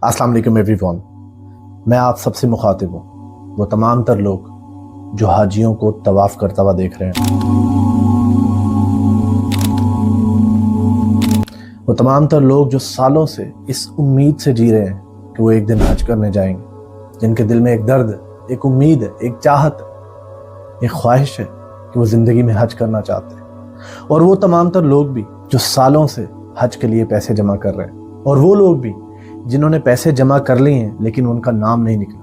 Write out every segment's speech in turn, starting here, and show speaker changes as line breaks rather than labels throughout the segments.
अस्सलाम वालेकुम एवरीवन। मैं आप सबसे मुखातिब हूँ, वो तमाम तर लोग जो हाजियों को तवाफ़ करता हुआ देख रहे हैं, वो तमाम तर लोग जो सालों से इस उम्मीद से जी रहे हैं कि वो एक दिन हज करने जाएंगे, जिनके दिल में एक दर्द, एक उम्मीद है, एक चाहत, एक ख्वाहिश है कि वो ज़िंदगी में हज करना चाहते हैं। और वो तमाम तर लोग भी जो सालों से हज के लिए पैसे जमा कर रहे हैं, और वो लोग भी जिन्होंने पैसे जमा कर लिए हैं लेकिन उनका नाम नहीं निकला,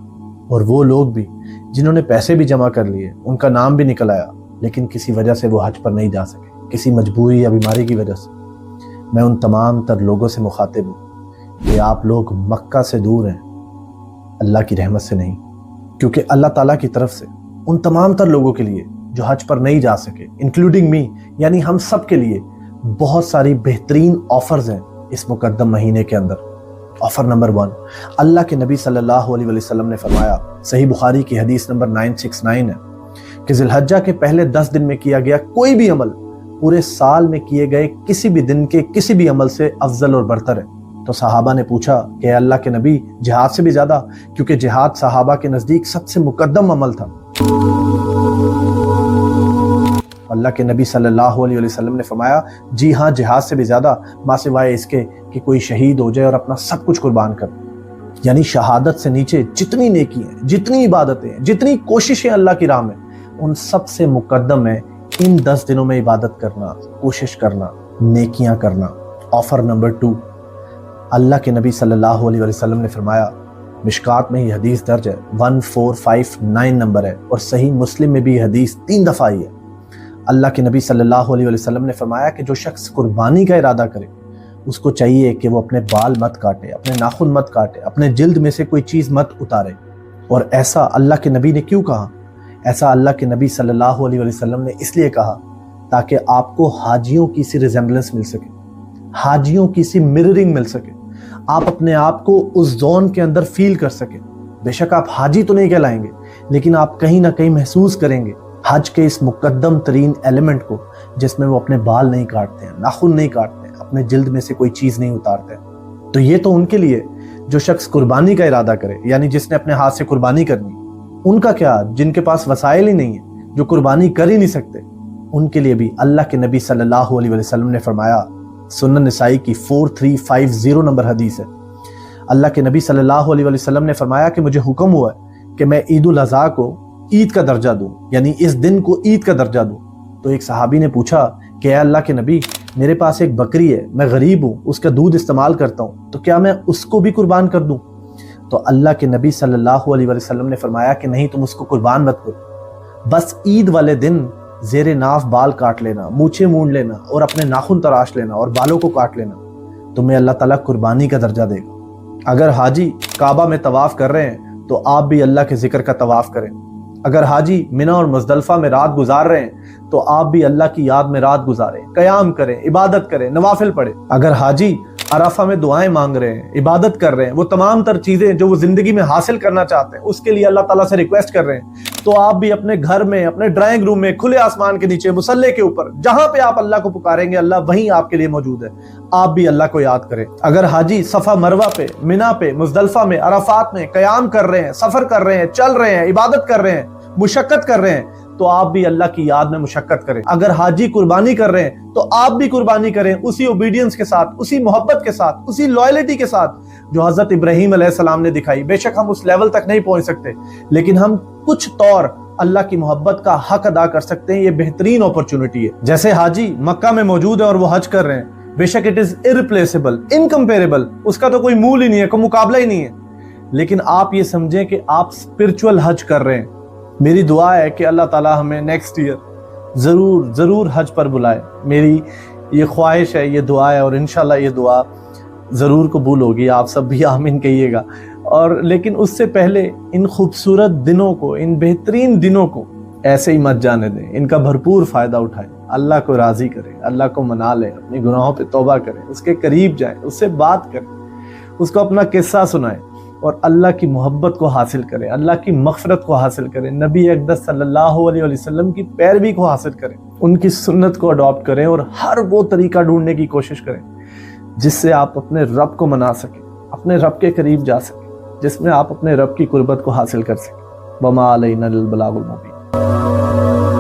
और वो लोग भी जिन्होंने पैसे भी जमा कर लिए, उनका नाम भी निकल आया लेकिन किसी वजह से वो हज पर नहीं जा सके, किसी मजबूरी या बीमारी की वजह से। मैं उन तमाम तर लोगों से मुखातिब हूँ कि आप लोग मक्का से दूर हैं, अल्लाह की रहमत से नहीं, क्योंकि अल्लाह ताला की तरफ से उन तमाम तर लोगों के लिए जो हज पर नहीं जा सके, इंक्लूडिंग मी, यानी हम सब के लिए बहुत सारी बेहतरीन ऑफर्स हैं इस मुकद्दम महीने के अंदर। ऑफर नंबर 1, अल्लाह के नबी सल्लल्लाहु अलैहि वसल्लम ने फरमाया, सही बुखारी की हदीस नंबर 969 है कि ज़िलहज्जा के पहले 10 दिन में किया गया कोई भी अमल पूरे साल में किए गए किसी भी दिन के किसी भी अमल से अफजल और बरतर है। तो सहाबा ने पूछा कि अल्लाह के नबी, जिहाद से भी ज़्यादा? क्योंकि जिहाद सहाबा के नज़दीक सबसे मुकद्दम अमल था। अल्लाह के नबी सल्लल्लाहु अलैहि वसल्लम ने फरमाया, जी हाँ, जिहाद से भी ज़्यादा, माँ सिवाय इसके कि कोई शहीद हो जाए और अपना सब कुछ कुर्बान कर। यानी शहादत से नीचे जितनी नेकी हैं, जितनी इबादतें हैं, जितनी कोशिशें अल्लाह की राह में, उन सब से मुकद्दम है इन 10 दिनों में इबादत करना, कोशिश करना, नेकियां करना। ऑफर नंबर 2, अल्लाह के नबी सल्लल्लाहु अलैहि वसल्लम ने फरमाया, मिशकात में ही हदीस दर्ज है, 1459 नंबर है, और सही मुस्लिम में भी हदीस 3 दफ़ा आई है। अल्लाह के नबी सल्लल्लाहु अलैहि वसल्लम ने फरमाया कि जो शख्स कुर्बानी का इरादा करे, उसको चाहिए कि वो अपने बाल मत काटे, अपने नाखून मत काटे, अपने जिल्द में से कोई चीज़ मत उतारे। और ऐसा अल्लाह के नबी ने क्यों कहा? ऐसा अल्लाह के नबी सल्लल्लाहु अलैहि वसल्लम ने इसलिए कहा ताकि आपको हाजियों की सी रिजेम्बलेंस मिल सके, हाजियों की सी मिररिंग मिल सके, आप अपने आप को उस जोन के अंदर फील कर सके। बेशक आप हाजी तो नहीं कहलाएंगे, लेकिन आप कहीं ना कहीं महसूस करेंगे हज के इस मुकद्दम तरीन एलिमेंट को, जिसमें वो अपने बाल नहीं काटते हैं, नाखून नहीं काटते हैं, अपने जिल्द में से कोई चीज़ नहीं उतारते हैं। तो ये तो उनके लिए जो शख्स कुर्बानी का इरादा करे, यानी जिसने अपने हाथ से कुर्बानी करनी। उनका क्या, जिनके पास वसाइल ही नहीं है, जो कुर्बानी कर ही नहीं सकते, उनके लिए भी अल्लाह के नबी सल्लल्लाहु अलैहि वसल्लम ने फरमाया, सुनन निसाई की 4350 नंबर हदीस है, अल्लाह के नबी सल्लल्लाहु अलैहि वसल्लम ने फरमाया कि मुझे हुक्म हुआ है कि मैं ईद उल अज़हा को ईद का दर्जा दूं, यानी इस दिन को ईद का दर्जा दूं। तो एक सहाबी ने पूछा कि अल्लाह के नबी, मेरे पास एक बकरी है, मैं गरीब हूँ, उसका दूध इस्तेमाल करता हूँ, तो क्या मैं उसको भी कुर्बान कर दूं? तो अल्लाह के नबी सल्लल्लाहु अलैहि वसल्लम ने फरमाया कि नहीं, तुम उसको कुर्बान मत करो, बस ईद वाले दिन ज़ेरे नाफ बाल काट लेना, मूछें मूंड लेना और अपने नाखून तराश लेना और बालों को काट लेना, तुम्हें अल्लाह ताला कुर्बानी का दर्जा देगा। अगर हाजी काबा में तवाफ़ कर रहे हैं तो आप भी अल्लाह के जिक्र का तवाफ़ करें। अगर हाजी मिना और मुज़दलिफ़ा में रात गुजार रहे हैं तो आप भी अल्लाह की याद में रात गुजारें, क़याम करें, इबादत करें, नवाफिल पढ़ें। अगर हाजी अरफा में दुआएं मांग रहे हैं, इबादत कर रहे हैं, वो तमाम तर चीज़ें जो वो ज़िंदगी में हासिल करना चाहते हैं, उसके लिए अल्लाह ताला से रिक्वेस्ट कर रहे हैं, तो आप भी अपने घर में, अपने ड्राइंग रूम में, खुले आसमान के नीचे, मुसल्ले के ऊपर, जहां पे आप अल्लाह को पुकारेंगे, अल्लाह वहीं आपके लिए मौजूद है। आप भी अल्लाह को याद करें। अगर हाजी सफ़ा मरवा पे, मिना पे, मुज़दलिफ़ा में, अरफात में क़याम कर रहे हैं, सफ़र कर रहे हैं, चल रहे हैं, इबादत कर रहे हैं, मुशक्कत कर रहे हैं, तो आप भी अल्लाह की याद में मुशक्कत करें। अगर हाजी कुर्बानी कर रहे हैं तो आप भी कुर्बानी करें, उसी ओबीडियंस के साथ, उसी मोहब्बत के साथ, उसी लॉयल्टी के साथ जो हज़रत इब्राहीम अलैहिस्सलाम ने दिखाई। बेशक हम उस लेवल तक नहीं पहुंच सकते, लेकिन हम कुछ तौर अल्लाह की मोहब्बत का हक अदा कर सकते हैं। ये बेहतरीन अपॉर्चुनिटी है। जैसे हाजी मक्का में मौजूद है और वो हज कर रहे हैं, बेशक इट इज इररिप्लेसेबल, इनकम्पेरेबल, उसका तो कोई मूल ही नहीं है, कोई मुकाबला ही नहीं है, लेकिन आप ये समझें कि आप स्पिरिचुअल हज कर रहे हैं। मेरी दुआ है कि अल्लाह ताला हमें नेक्स्ट ईयर ज़रूर हज पर बुलाए। मेरी ये ख्वाहिश है, ये दुआ है, और इंशाल्लाह ये दुआ ज़रूर कबूल होगी। आप सब भी आमीन कहिएगा। और लेकिन उससे पहले इन खूबसूरत दिनों को, इन बेहतरीन दिनों को ऐसे ही मत जाने दें, इनका भरपूर फ़ायदा उठाएं, अल्लाह को राज़ी करें, अल्लाह को मना लें, अपने गुनाहों पे तौबा करें, उसके करीब जाएं, उससे बात करें, उसको अपना किस्सा सुनाएं और अल्लाह की मोहब्बत को हासिल करें, अल्लाह की मग़फ़िरत को हासिल करें, नबी अक़दस सल्लल्लाहु अलैहि वसल्लम की पैरवी को हासिल करें, उनकी सुन्नत को अडॉप्ट करें और हर वो तरीका ढूंढने की कोशिश करें जिससे आप अपने रब को मना सकें, اپنے رب کے قریب جا سکیں، جس میں آپ اپنے رب کی قربت کو حاصل کر سکیں۔ وما علینا الا البلاغ المبین۔